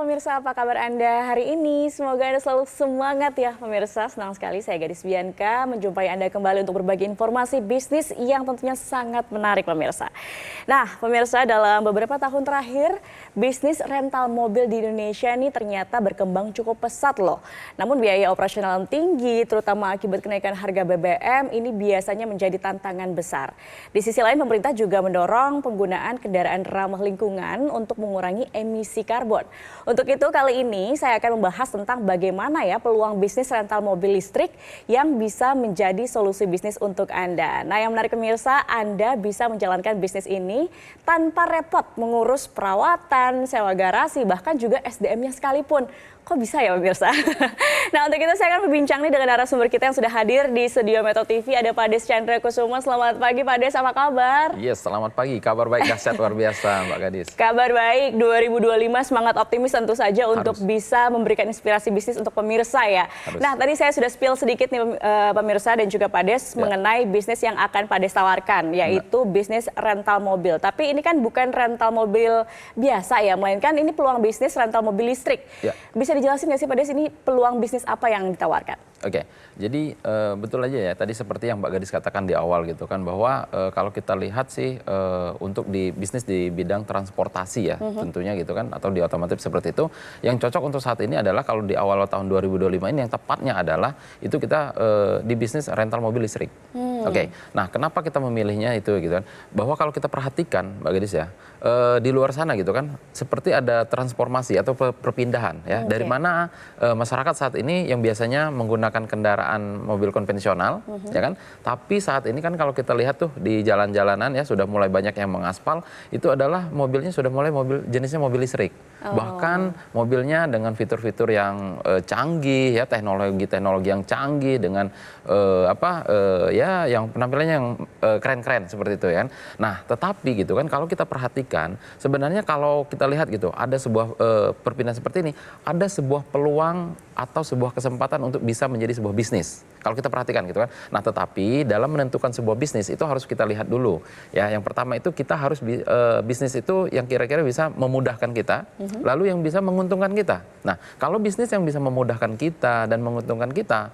pemirsa, apa kabar Anda hari ini? Semoga Anda selalu semangat ya pemirsa. Senang sekali saya Gadis Bianca menjumpai Anda kembali untuk berbagi informasi bisnis yang tentunya sangat menarik pemirsa. Nah pemirsa, dalam beberapa tahun terakhir bisnis rental mobil di Indonesia ini ternyata berkembang cukup pesat loh. Namun biaya operasional yang tinggi terutama akibat kenaikan harga BBM ini biasanya menjadi tantangan besar. Di sisi lain pemerintah juga mendorong penggunaan kendaraan ramah lingkungan untuk mengurangi emisi karbon. Untuk itu kali ini saya akan membahas tentang bagaimana ya peluang bisnis rental mobil listrik yang bisa menjadi solusi bisnis untuk Anda. Nah yang menarik pemirsa, Anda bisa menjalankan bisnis ini tanpa repot mengurus perawatan, sewa garasi, bahkan juga SDM-nya sekalipun. Kok bisa ya pemirsa? Nah untuk itu saya akan berbincang nih dengan narasumber kita yang sudah hadir di studio Metro TV. Ada Pak Des Chandra Kusuma. Selamat pagi Pak Des, apa kabar? Yes, selamat pagi. Kabar baik, dahsyat luar biasa Mbak Gadis. Kabar baik, 2025 semangat optimis tentu saja untuk bisa memberikan inspirasi bisnis untuk pemirsa ya. Nah tadi saya sudah spill sedikit nih pemirsa dan juga Pak Des mengenai bisnis yang akan Pak Des tawarkan, yaitu bisnis rental mobil. Tapi ini kan bukan rental mobil biasa ya, melainkan ini peluang bisnis rental mobil listrik. Bisa dijelasin nggak sih Pak Des, ini peluang bisnis apa yang ditawarkan? Oke, jadi betul aja ya tadi seperti yang Mbak Gadis katakan di awal gitu kan, bahwa kalau kita lihat sih untuk di bisnis di bidang transportasi ya tentunya gitu kan, atau di otomotif seperti itu, yang cocok untuk saat ini adalah kalau di awal tahun 2025 ini yang tepatnya adalah itu kita di bisnis rental mobil listrik. Oke, nah kenapa kita memilihnya itu gitu kan, bahwa kalau kita perhatikan Mbak Gadis ya, di luar sana gitu kan, seperti ada transformasi atau perpindahan ya, dari mana masyarakat saat ini yang biasanya menggunakan kendaraan mobil konvensional ya kan, tapi saat ini kan kalau kita lihat tuh di jalan-jalanan ya sudah mulai banyak yang mengaspal, itu adalah mobilnya sudah mulai jenisnya mobil listrik. Bahkan mobilnya dengan fitur-fitur yang canggih ya, teknologi yang canggih dengan ya yang penampilannya yang keren-keren seperti itu ya. Nah, tetapi gitu kan kalau kita perhatikan sebenarnya kalau kita lihat gitu ada sebuah perpindahan seperti ini, ada sebuah peluang atau sebuah kesempatan untuk bisa menjadi sebuah bisnis. Kalau kita perhatikan gitu kan. Nah, tetapi dalam menentukan sebuah bisnis itu harus kita lihat dulu. Ya, yang pertama itu kita harus bisnis itu yang kira-kira bisa memudahkan kita, lalu yang bisa menguntungkan kita. Nah, kalau bisnis yang bisa memudahkan kita dan menguntungkan kita,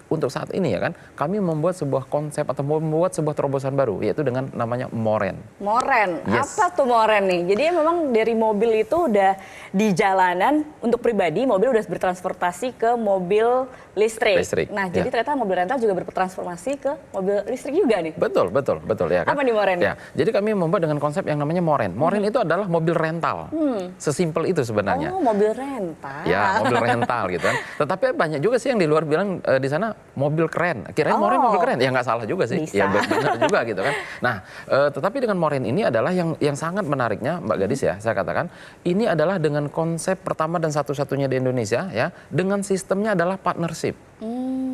untuk saat ini ya kan, kami membuat sebuah konsep atau membuat sebuah terobosan baru, yaitu dengan namanya Moren. Moren, Yes. apa tuh Moren nih? Jadi memang dari mobil itu udah di jalanan untuk pribadi, mobil udah bertransportasi ke mobil listrik. Nah, jadi ternyata mobil rental juga bertransformasi ke mobil listrik juga nih. Betul ya kan. Apa nih Moren? Ya, jadi kami membuat dengan konsep yang namanya Moren. Moren itu adalah mobil rental. Sesimpel itu sebenarnya. Oh, mobil rental. Ya, mobil rental gitu kan. Tetapi banyak juga sih yang di luar bilang di sana mobil keren. Kirain Moren mobil keren. Ya nggak salah juga sih. Bisa. Ya benar juga gitu kan. Nah, tetapi dengan Moren ini adalah yang sangat menariknya Mbak Gadis ya, saya katakan, ini adalah dengan konsep pertama dan satu-satunya di Indonesia ya, dengan sistemnya adalah partnership.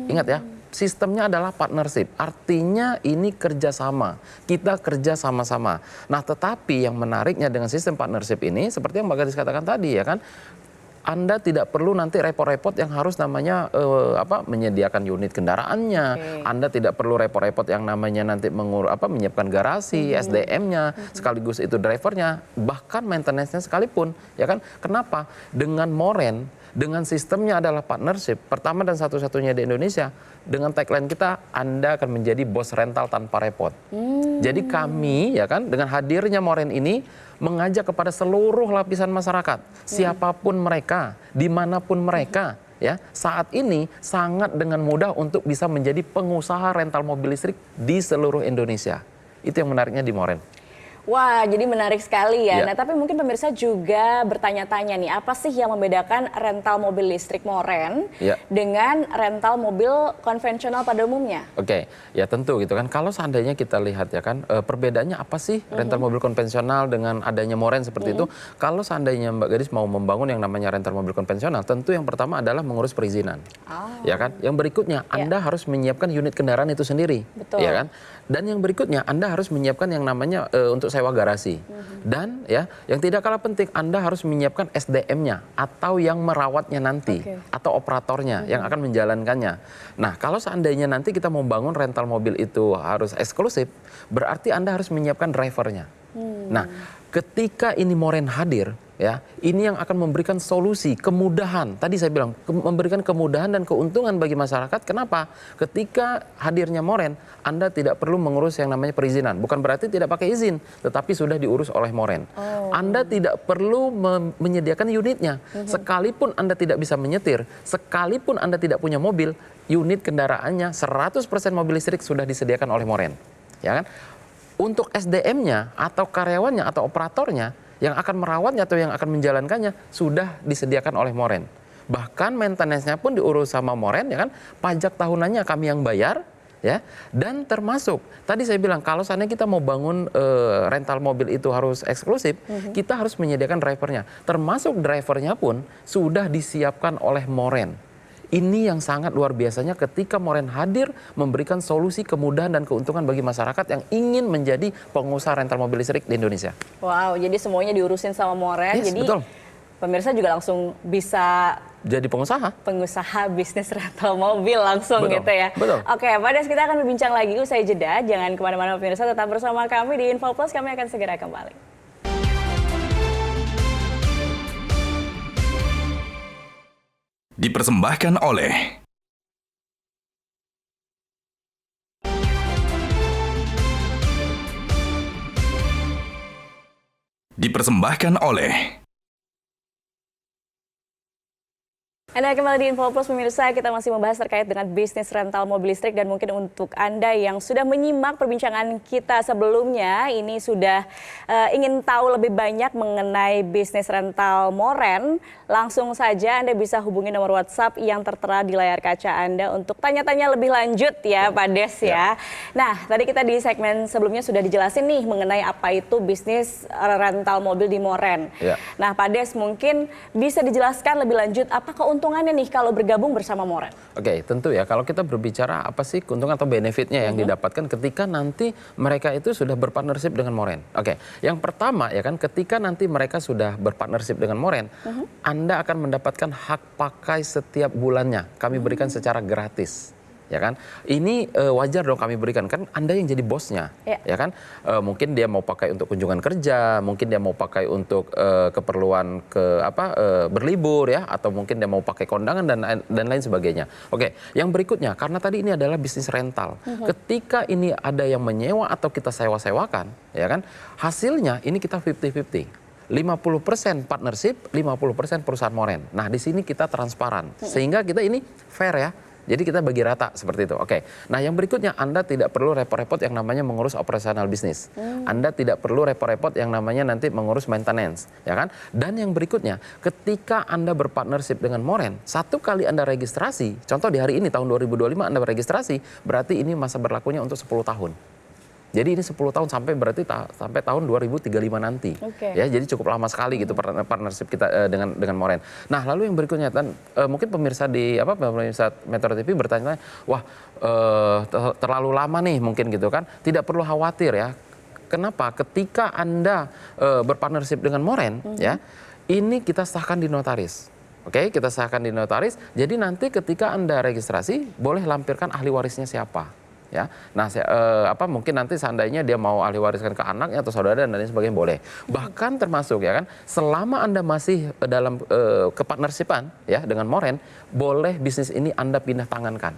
Ingat ya, sistemnya adalah partnership, artinya ini kerjasama, kita kerja sama-sama. Nah, tetapi yang menariknya dengan sistem partnership ini, seperti yang Mbak Gadis katakan tadi ya kan, Anda tidak perlu nanti repot-repot yang harus namanya menyediakan unit kendaraannya. Anda tidak perlu repot-repot yang namanya nanti menyiapkan garasi, SDM-nya, sekaligus itu drivernya, bahkan maintenance-nya sekalipun, ya kan? Kenapa? Dengan Moren, dengan sistemnya adalah partnership, pertama dan satu-satunya di Indonesia, dengan tagline kita, Anda akan menjadi bos rental tanpa repot. Jadi kami, ya kan, dengan hadirnya Moren ini, mengajak kepada seluruh lapisan masyarakat, siapapun mereka, dimanapun mereka, ya, saat ini sangat dengan mudah untuk bisa menjadi pengusaha rental mobil listrik di seluruh Indonesia. Itu yang menariknya di Moren. Wah, jadi menarik sekali ya. Nah, tapi mungkin pemirsa juga bertanya-tanya nih, apa sih yang membedakan rental mobil listrik Moren dengan rental mobil konvensional pada umumnya? Oke, ya tentu gitu kan. Kalau seandainya kita lihat ya kan, perbedaannya apa sih rental mobil konvensional dengan adanya Moren seperti itu? Kalau seandainya Mbak Gadis mau membangun yang namanya rental mobil konvensional, tentu yang pertama adalah mengurus perizinan. Ya kan? Yang berikutnya, Anda harus menyiapkan unit kendaraan itu sendiri. Betul. Ya kan? Dan yang berikutnya, Anda harus menyiapkan yang namanya untuk sewa garasi. Dan ya, yang tidak kalah penting, Anda harus menyiapkan SDM-nya atau yang merawatnya nanti, atau operatornya yang akan menjalankannya. Nah, kalau seandainya nanti kita membangun rental mobil itu harus eksklusif, berarti Anda harus menyiapkan drivernya. Nah, ketika ini Moren hadir, ya, ini yang akan memberikan solusi, kemudahan. Tadi saya bilang memberikan kemudahan dan keuntungan bagi masyarakat. Kenapa? Ketika hadirnya Moren, Anda tidak perlu mengurus yang namanya perizinan. Bukan berarti tidak pakai izin, tetapi sudah diurus oleh Moren. Anda tidak perlu menyediakan unitnya. Sekalipun Anda tidak bisa menyetir, sekalipun Anda tidak punya mobil, unit kendaraannya 100% mobil listrik sudah disediakan oleh Moren. Ya kan? Untuk SDM-nya atau karyawannya atau operatornya yang akan merawatnya atau yang akan menjalankannya sudah disediakan oleh Moren. Bahkan maintenance-nya pun diurus sama Moren, ya kan? Pajak tahunannya kami yang bayar, ya. Dan termasuk tadi saya bilang kalau seandainya kita mau bangun rental mobil itu harus eksklusif, kita harus menyediakan drivernya. Termasuk drivernya pun sudah disiapkan oleh Moren. Ini yang sangat luar biasanya ketika Moren hadir memberikan solusi kemudahan dan keuntungan bagi masyarakat yang ingin menjadi pengusaha rental mobil listrik di Indonesia. Wow, jadi semuanya diurusin sama Moren. Yes, Jadi betul. pemirsa juga langsung bisa Jadi pengusaha. bisnis rental mobil langsung Betul, gitu ya. betul. Oke, Pak Des, kita akan berbincang lagi usai jeda. Jangan kemana-mana pemirsa, tetap bersama kami di Info Plus. Kami akan segera kembali. Dipersembahkan oleh Anda kembali di Info Plus pemirsa, kita masih membahas terkait dengan bisnis rental mobil listrik dan mungkin untuk Anda yang sudah menyimak perbincangan kita sebelumnya, ini sudah ingin tahu lebih banyak mengenai bisnis rental Moren, langsung saja Anda bisa hubungi nomor WhatsApp yang tertera di layar kaca Anda untuk tanya-tanya lebih lanjut ya Pak Des ya. Nah, tadi kita di segmen sebelumnya sudah dijelasin nih mengenai apa itu bisnis rental mobil di Moren. Ya. Nah, Pak Des mungkin bisa dijelaskan lebih lanjut apa keuntungannya nih kalau bergabung bersama Moren? Oke, tentu ya kalau kita berbicara apa sih keuntungan atau benefitnya yang didapatkan ketika nanti mereka itu sudah berpartnership dengan Moren. Oke, yang pertama ya kan ketika nanti mereka sudah berpartnership dengan Moren, Anda akan mendapatkan hak pakai setiap bulannya. Kami berikan secara gratis. Ya kan, ini wajar dong kami berikan, kan Anda yang jadi bosnya, ya kan, mungkin dia mau pakai untuk kunjungan kerja, mungkin dia mau pakai untuk keperluan berlibur ya, atau mungkin dia mau pakai kondangan dan lain sebagainya. Oke, yang berikutnya karena tadi ini adalah bisnis rental, ketika ini ada yang menyewa atau kita sewa-sewakan, ya kan, hasilnya ini kita 50-50. 50% partnership, 50% perusahaan Moren. Nah, di sini kita transparan, sehingga kita ini fair ya. Jadi kita bagi rata seperti itu. Oke. Nah, yang berikutnya Anda tidak perlu repot-repot yang namanya mengurus operasional bisnis. Anda tidak perlu repot-repot yang namanya nanti mengurus maintenance, ya kan? Dan yang berikutnya, ketika Anda berpartnership dengan Moren, satu kali Anda registrasi, contoh di hari ini tahun 2025 Anda beregistrasi, berarti ini masa berlakunya untuk 10 tahun. Jadi ini 10 tahun sampai berarti sampai tahun 2035 nanti. Ya, jadi cukup lama sekali gitu partnership kita dengan Moren. Nah, lalu yang berikutnya mungkin pemirsa pemirsa Metro TV bertanya, wah terlalu lama nih mungkin gitu kan. Tidak perlu khawatir ya. Kenapa? Ketika Anda berpartnership dengan Moren ya, ini kita sahkan di notaris. Oke, kita sahkan di notaris. Jadi nanti ketika Anda registrasi boleh lampirkan ahli warisnya siapa. Ya, nah mungkin nanti seandainya dia mau ahli wariskan ke anaknya atau saudara dan lain sebagainya boleh. Bahkan termasuk ya kan, selama Anda masih dalam kepartnershipan ya dengan Moren, boleh bisnis ini Anda pindah tangankan.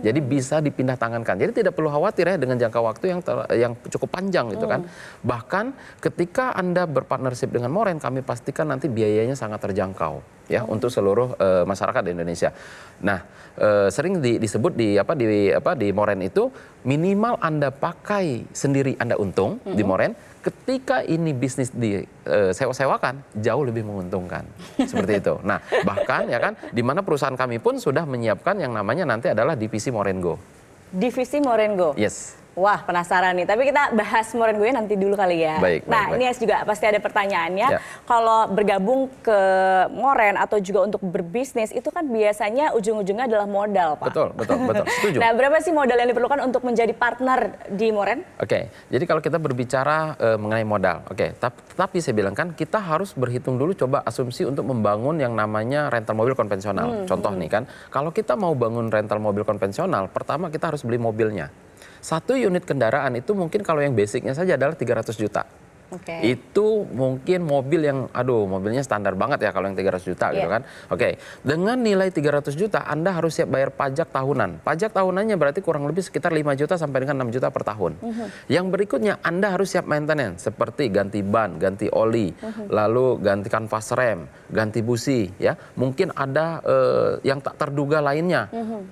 Jadi bisa dipindah tangankan. Jadi tidak perlu khawatir ya dengan jangka waktu yang cukup panjang gitu kan. Bahkan ketika Anda berpartnership dengan Moren, kami pastikan nanti biayanya sangat terjangkau ya untuk seluruh masyarakat di Indonesia. Nah, sering disebut di Moren itu minimal Anda pakai sendiri Anda untung di Moren, ketika ini bisnis sewa-sewakan jauh lebih menguntungkan. Seperti itu. Nah, bahkan ya kan di mana perusahaan kami pun sudah menyiapkan yang namanya nanti adalah divisi Morengo. Divisi Morengo. Yes. Wah, penasaran nih. Tapi kita bahas Morengo nanti dulu kali ya. Baik, ini juga pasti ada pertanyaannya. Ya. Kalau bergabung ke Moren atau juga untuk berbisnis, itu kan biasanya ujung-ujungnya adalah modal, Pak. Betul. Setuju. Nah, berapa sih modal yang diperlukan untuk menjadi partner di Moren? Oke, jadi kalau kita berbicara mengenai modal, tapi saya bilang kan kita harus berhitung dulu, coba asumsi untuk membangun yang namanya rental mobil konvensional. Contoh nih kan, kalau kita mau bangun rental mobil konvensional, pertama kita harus beli mobilnya. Satu unit kendaraan itu mungkin kalau yang basicnya saja adalah 300 juta. Oke. Itu mungkin mobil yang, mobilnya standar banget ya kalau yang 300 juta gitu kan. Oke, dengan nilai 300 juta Anda harus siap bayar pajak tahunan. Pajak tahunannya berarti kurang lebih sekitar 5 juta sampai dengan 6 juta per tahun. Yang berikutnya Anda harus siap maintenance seperti ganti ban, ganti oli, lalu ganti kanvas rem, ganti busi ya. Mungkin ada yang tak terduga lainnya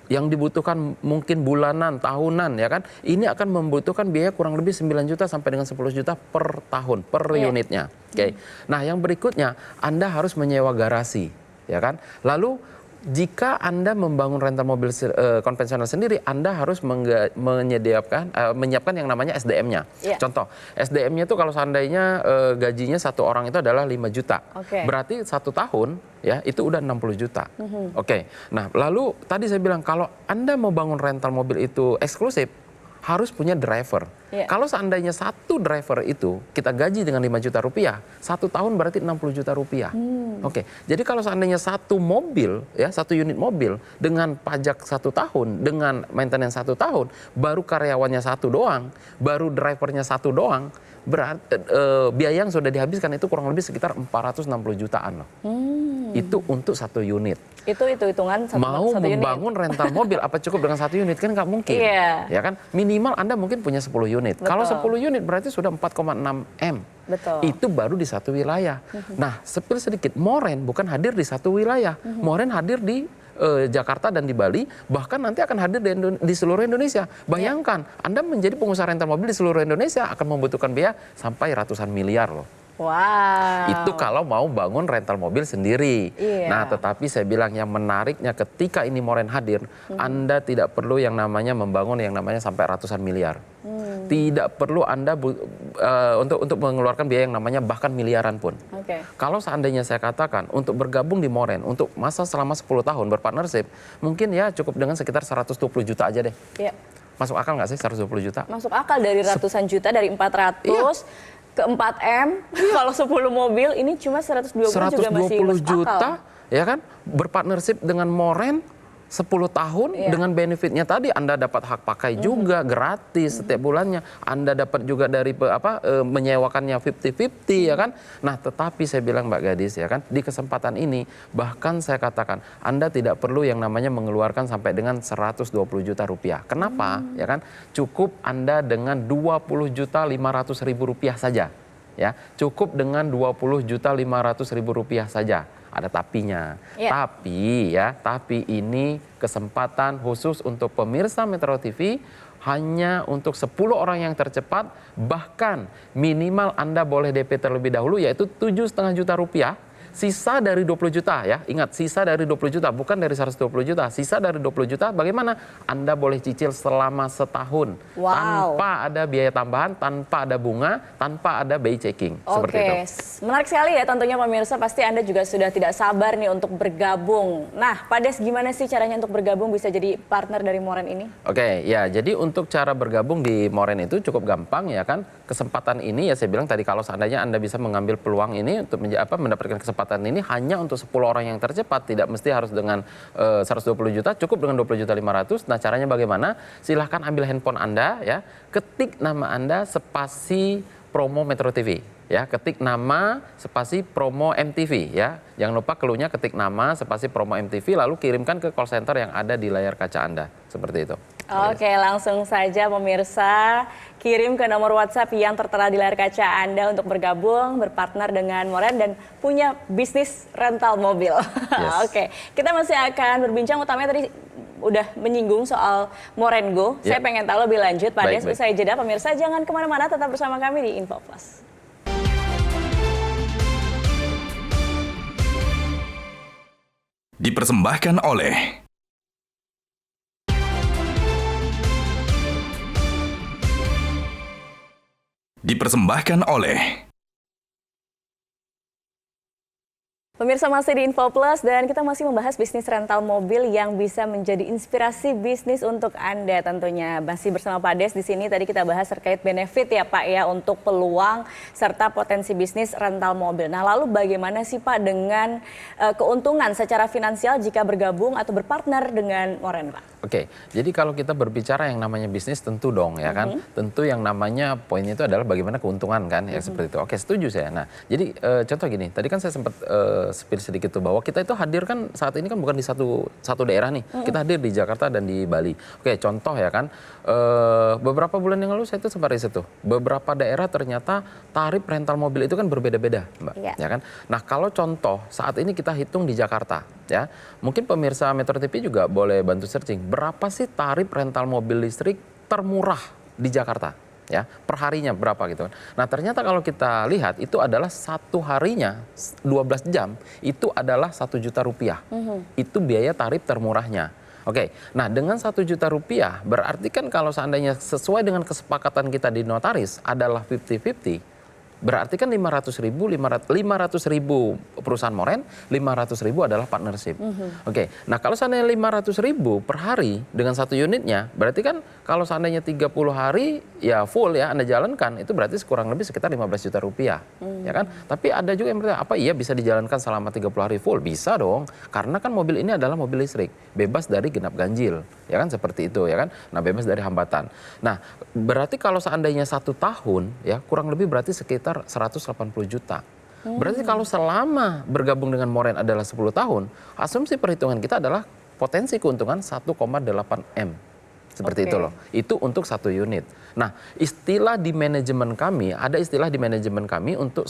yang dibutuhkan mungkin bulanan, tahunan ya kan. Ini akan membutuhkan biaya kurang lebih 9 juta sampai dengan 10 juta per tahun, per unitnya. Oke. Nah, yang berikutnya Anda harus menyewa garasi, ya kan? Lalu jika Anda membangun rental mobil konvensional sendiri, Anda harus menyiapkan yang namanya SDM-nya. Contoh, SDM-nya itu kalau seandainya gajinya satu orang itu adalah 5 juta. Berarti 1 tahun ya itu udah 60 juta. Oke. Nah, lalu tadi saya bilang kalau Anda mau bangun rental mobil itu eksklusif, harus punya driver. Kalau seandainya satu driver itu kita gaji dengan 5 juta rupiah, 1 tahun berarti 60 juta rupiah. Oke, jadi kalau seandainya satu mobil, ya satu unit mobil dengan pajak 1 tahun, dengan maintenance 1 tahun, baru karyawannya 1 doang, baru drivernya 1 doang, berarti biaya yang sudah dihabiskan itu kurang lebih sekitar 460 jutaan loh. Itu untuk 1 unit. Itu hitungan mau satu membangun unit. rental mobil apa cukup dengan 1 unit kan nggak mungkin. Ya kan minimal Anda mungkin punya 10 unit. Kalau 10 unit berarti sudah 4,6 M. Betul. Itu baru di 1 wilayah. Nah, spill sedikit, Moren bukan hadir di 1 wilayah. Moren hadir di Jakarta dan di Bali, bahkan nanti akan hadir di seluruh Indonesia. Bayangkan, Anda menjadi pengusaha rental mobil di seluruh Indonesia akan membutuhkan biaya sampai ratusan miliar loh. Wow. Itu kalau mau bangun rental mobil sendiri. Nah, tetapi saya bilang yang menariknya ketika ini Moren hadir, Anda tidak perlu yang namanya membangun yang namanya sampai ratusan miliar. Tidak perlu Anda untuk mengeluarkan biaya yang namanya bahkan miliaran pun. Kalau seandainya saya katakan untuk bergabung di Moren untuk masa selama 10 tahun berpartnership, mungkin ya cukup dengan sekitar 120 juta aja deh. Masuk akal nggak sih 120 juta? Masuk akal, dari ratusan juta, dari 400 ke 4M, kalau 10 mobil ini cuma 120 juga masih masuk juta, akal. Ya kan? Berpartnership dengan Moren 10 tahun dengan benefitnya tadi Anda dapat hak pakai juga gratis setiap bulannya. Anda dapat juga dari menyewakannya 50-50 ya kan. Nah, tetapi saya bilang Mbak Gadis ya kan, di kesempatan ini bahkan saya katakan Anda tidak perlu yang namanya mengeluarkan sampai dengan 120 juta rupiah. Kenapa? Ya kan? Cukup Anda dengan 20.500.000 rupiah saja. Ya, cukup dengan 20.500.000 rupiah saja. Ada tapinya. Tapi ini kesempatan khusus untuk pemirsa Metro TV, hanya untuk 10 orang yang tercepat, bahkan minimal Anda boleh DP terlebih dahulu yaitu 7,5 juta rupiah. Sisa dari 20 juta ya, ingat sisa dari 20 juta bukan dari 120 juta, sisa dari 20 juta bagaimana? Anda boleh cicil selama setahun tanpa ada biaya tambahan, tanpa ada bunga, tanpa ada BI checking. Seperti itu. Menarik sekali ya tentunya pemirsa, pasti Anda juga sudah tidak sabar nih untuk bergabung. Nah, Pak Des, gimana sih caranya untuk bergabung bisa jadi partner dari Moren ini? Ya, jadi untuk cara bergabung di Moren itu cukup gampang ya kan. Kesempatan ini ya saya bilang tadi, kalau seandainya Anda bisa mengambil peluang ini untuk mendapatkan kesempatan ini hanya untuk 10 orang yang tercepat, tidak mesti harus dengan 120 juta, cukup dengan 20.500.000. Nah, caranya bagaimana? Silahkan ambil handphone Anda ya, ketik nama Anda spasi promo Metro TV ya, ketik nama spasi promo MTV ya. Jangan lupa keluhnya ketik nama spasi promo MTV lalu kirimkan ke call center yang ada di layar kaca Anda. Seperti itu. Oke, langsung saja pemirsa kirim ke nomor WhatsApp yang tertera di layar kaca Anda untuk bergabung, berpartner dengan Moren dan punya bisnis rental mobil. Oke, kita masih akan berbincang, utamanya tadi udah menyinggung soal Moren Go. Saya pengen tahu lebih lanjut, Pak Des. Usai jeda, pemirsa jangan kemana-mana, tetap bersama kami di Info Plus. Dipersembahkan oleh Pemirsa masih di Info Plus dan kita masih membahas bisnis rental mobil yang bisa menjadi inspirasi bisnis untuk Anda tentunya. Masih bersama Pak Des di sini, tadi kita bahas terkait benefit ya Pak ya untuk peluang serta potensi bisnis rental mobil. Nah lalu bagaimana sih Pak dengan keuntungan secara finansial jika bergabung atau berpartner dengan Moren Pak? Oke, jadi kalau kita berbicara yang namanya bisnis tentu dong ya kan, tentu yang namanya poinnya itu adalah bagaimana keuntungan kan ya seperti itu. Oke, setuju saya. Nah, jadi contoh gini, tadi kan saya sempat spill sedikit tuh bahwa kita itu hadir kan saat ini kan bukan di satu daerah nih, kita hadir di Jakarta dan di Bali. Oke, contoh ya kan, beberapa bulan yang lalu saya itu sempat riset tuh, beberapa daerah ternyata tarif rental mobil itu kan berbeda-beda, Mbak, ya kan. Nah, kalau contoh saat ini kita hitung di Jakarta, ya, mungkin pemirsa Metro TV juga boleh bantu searching berapa sih tarif rental mobil listrik termurah di Jakarta, ya, perharinya berapa gitu kan. Nah ternyata kalau kita lihat itu adalah satu harinya 12 jam itu adalah 1 juta rupiah, itu biaya tarif termurahnya. Oke, nah dengan 1 juta rupiah berarti kan kalau seandainya sesuai dengan kesepakatan kita di notaris adalah 50-50, berarti kan 500.000 perusahaan Moren, 500.000 adalah partnership. Oke, nah kalau seandainya 500.000 per hari dengan satu unitnya, berarti kan kalau seandainya 30 hari ya full ya Anda jalankan, itu berarti kurang lebih sekitar 15 juta rupiah. Ya kan? Tapi ada juga yang bertanya, apa iya bisa dijalankan selama 30 hari full? Bisa dong, karena kan mobil ini adalah mobil listrik, bebas dari genap ganjil. Ya kan seperti itu ya kan. Nah, bebas dari hambatan. Nah, berarti kalau seandainya 1 tahun ya kurang lebih berarti sekitar 180 juta. Berarti kalau selama bergabung dengan Moren adalah 10 tahun, asumsi perhitungan kita adalah potensi keuntungan 1,8 M. Seperti itu loh. Itu untuk satu unit. Nah, istilah di manajemen kami, ada istilah di manajemen kami untuk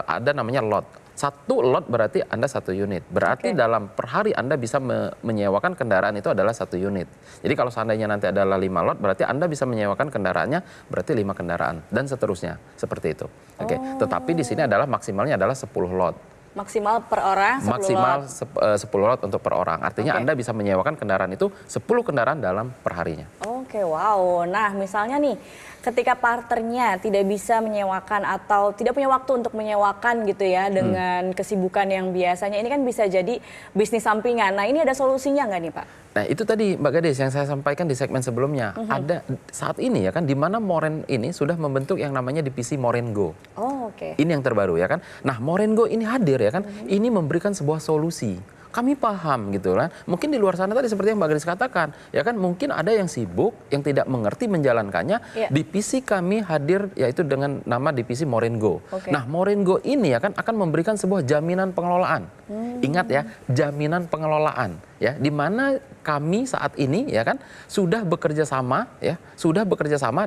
ada namanya lot. Satu lot berarti Anda satu unit. Berarti dalam per hari Anda bisa menyewakan kendaraan itu adalah satu unit. Jadi kalau seandainya nanti adalah 5 lot, berarti Anda bisa menyewakan kendaraannya berarti 5 kendaraan. Dan seterusnya. Seperti itu. Oke. Tetapi di sini adalah maksimalnya adalah 10 lot. Maksimal per orang 10 Maksimal lot. 10 lot untuk per orang. Artinya Anda bisa menyewakan kendaraan itu 10 kendaraan dalam perharinya. Oke, wow. Nah, misalnya nih, ketika partnernya tidak bisa menyewakan atau tidak punya waktu untuk menyewakan gitu ya dengan kesibukan yang biasanya, ini kan bisa jadi bisnis sampingan. Nah, ini ada solusinya nggak nih, Pak? Nah itu tadi Mbak Gadis yang saya sampaikan di segmen sebelumnya. Ada saat ini ya kan di mana Moren ini sudah membentuk yang namanya divisi Moren Go. Oh, oke. Ini yang terbaru ya kan. Nah Moren Go ini hadir ya kan. Ini memberikan sebuah solusi. Kami paham gitu kan. Mungkin di luar sana tadi seperti yang Mbak Gadis katakan. Ya kan mungkin ada yang sibuk, yang tidak mengerti menjalankannya. Divisi kami hadir yaitu dengan nama divisi Moren Go. Nah Moren Go ini ya kan akan memberikan sebuah jaminan pengelolaan. Ingat ya, jaminan pengelolaan. Ya, di mana kami saat ini ya kan sudah bekerja sama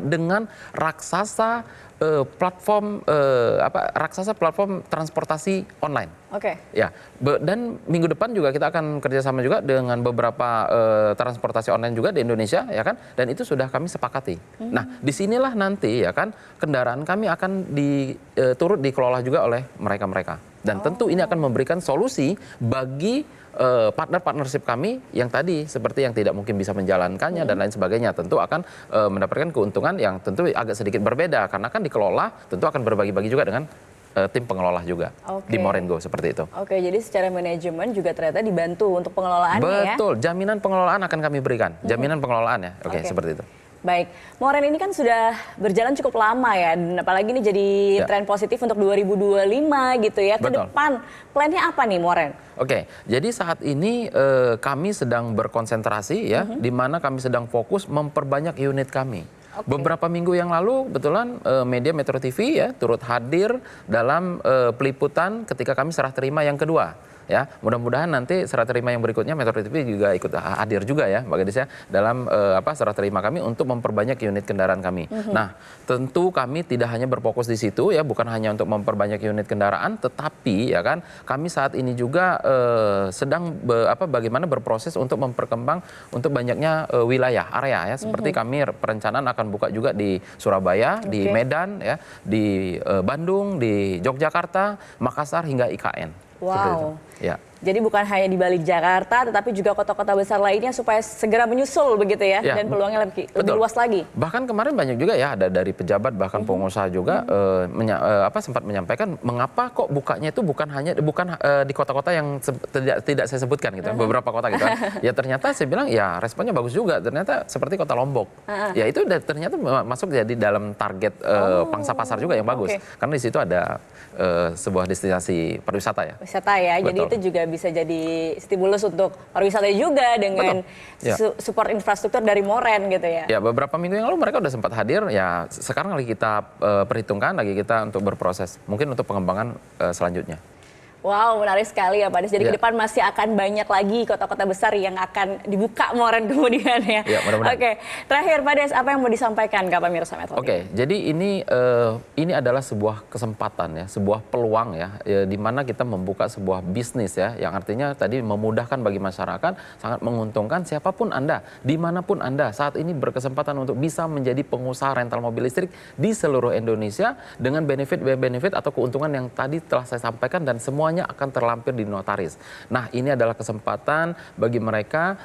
dengan raksasa platform raksasa platform transportasi online. Oke. Ya, dan minggu depan juga kita akan kerjasama juga dengan beberapa transportasi online juga di Indonesia ya kan, dan itu sudah kami sepakati. Nah, disinilah nanti ya kan kendaraan kami akan turut dikelola juga oleh mereka. Dan tentu ini akan memberikan solusi bagi partnership kami yang tadi seperti yang tidak mungkin bisa menjalankannya dan lain sebagainya, tentu akan mendapatkan keuntungan yang tentu agak sedikit berbeda karena kan dikelola tentu akan berbagi-bagi juga dengan tim pengelola juga di Moren Go seperti itu. Oke, jadi secara manajemen juga ternyata dibantu untuk pengelolaannya ya? Betul, jaminan pengelolaan akan kami berikan, jaminan pengelolaan ya, oke. Seperti itu. Baik, Moren ini kan sudah berjalan cukup lama ya, dan apalagi ini jadi tren positif untuk 2025 gitu ya. Ke depan, plannya apa nih Moren? Oke, jadi saat ini kami sedang berkonsentrasi ya, di mana kami sedang fokus memperbanyak unit kami. Beberapa minggu yang lalu, kebetulan media Metro TV ya turut hadir dalam peliputan ketika kami serah terima yang kedua. Ya, mudah-mudahan nanti serah terima yang berikutnya Metro TV juga ikut hadir juga ya, Mbak Gadis ya, dalam serah terima kami untuk memperbanyak unit kendaraan kami. Nah, tentu kami tidak hanya berfokus di situ ya, bukan hanya untuk memperbanyak unit kendaraan, tetapi ya kan kami saat ini juga sedang bagaimana berproses untuk memperkembang untuk banyaknya wilayah area ya, seperti kami perencanaan akan buka juga di Surabaya, di Medan ya, di Bandung, di Yogyakarta, Makassar hingga IKN. Wow. Ya. Jadi bukan hanya di Bali, Jakarta, tetapi juga kota-kota besar lainnya supaya segera menyusul begitu ya, Ya, dan peluangnya lebih betul. luas lagi. Bahkan kemarin banyak juga ya, ada dari pejabat bahkan pengusaha juga sempat menyampaikan mengapa kok bukanya itu bukan di kota-kota yang tidak saya sebutkan gitu, beberapa kota gitu. Ya ternyata saya bilang ya responnya bagus juga. Ternyata seperti kota Lombok. Ya itu ternyata masuk jadi dalam target pangsa pasar juga yang bagus. Karena di situ ada sebuah destinasi pariwisata ya. Wisata ya, jadi itu juga bisa jadi stimulus untuk pariwisata juga dengan support infrastruktur dari Moren gitu ya. Ya, beberapa minggu yang lalu mereka udah sempat hadir, ya sekarang lagi kita perhitungkan, lagi kita untuk berproses. Mungkin untuk pengembangan selanjutnya. Wow, menarik sekali ya Pak Des. Jadi ke depan masih akan banyak lagi kota-kota besar yang akan dibuka Moren kemudian ya. Ya, mudah-mudahan. Oke, terakhir Pak Des, apa yang mau disampaikan ke pemirsa Metro TV? Oke, jadi ini adalah sebuah kesempatan ya, sebuah peluang ya, di mana kita membuka sebuah bisnis ya, yang artinya tadi memudahkan bagi masyarakat, sangat menguntungkan siapapun Anda, dimanapun Anda saat ini berkesempatan untuk bisa menjadi pengusaha rental mobil listrik di seluruh Indonesia dengan benefit atau keuntungan yang tadi telah saya sampaikan dan semuanya akan terlampir di notaris. Nah, ini adalah kesempatan bagi mereka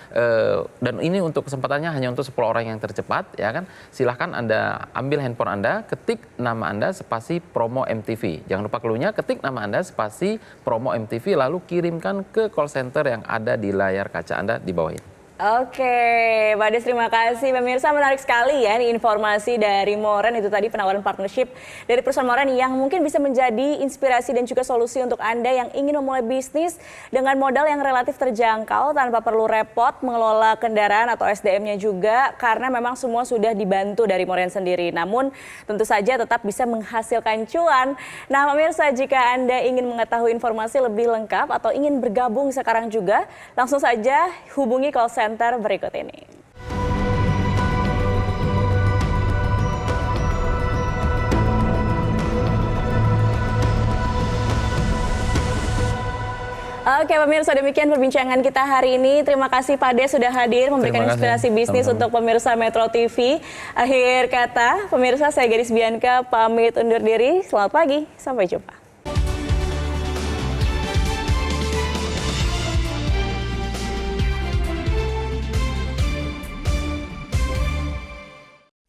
dan ini untuk kesempatannya hanya untuk 10 orang yang tercepat ya kan. Silahkan Anda ambil handphone Anda, ketik nama Anda spasi promo MTV. Jangan lupa clue-nya, ketik nama Anda spasi promo MTV lalu kirimkan ke call center yang ada di layar kaca Anda di bawah ini. Oke, Pak Des, terima kasih. Pemirsa, menarik sekali ya ini informasi dari Moren, itu tadi penawaran partnership dari perusahaan Moren yang mungkin bisa menjadi inspirasi dan juga solusi untuk Anda yang ingin memulai bisnis dengan modal yang relatif terjangkau tanpa perlu repot mengelola kendaraan atau SDM-nya juga, karena memang semua sudah dibantu dari Moren sendiri. Namun tentu saja tetap bisa menghasilkan cuan. Nah, pemirsa, jika Anda ingin mengetahui informasi lebih lengkap atau ingin bergabung sekarang juga, langsung saja hubungi call center berikut ini. Oke pemirsa, demikian perbincangan kita hari ini. Terima kasih Pak Des sudah hadir memberikan inspirasi bisnis untuk pemirsa Metro TV. Akhir kata, pemirsa, saya Gadis Bianca pamit undur diri. Selamat pagi, sampai jumpa.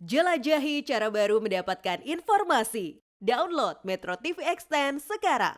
Jelajahi cara baru mendapatkan informasi. Download Metro TV Extend sekarang.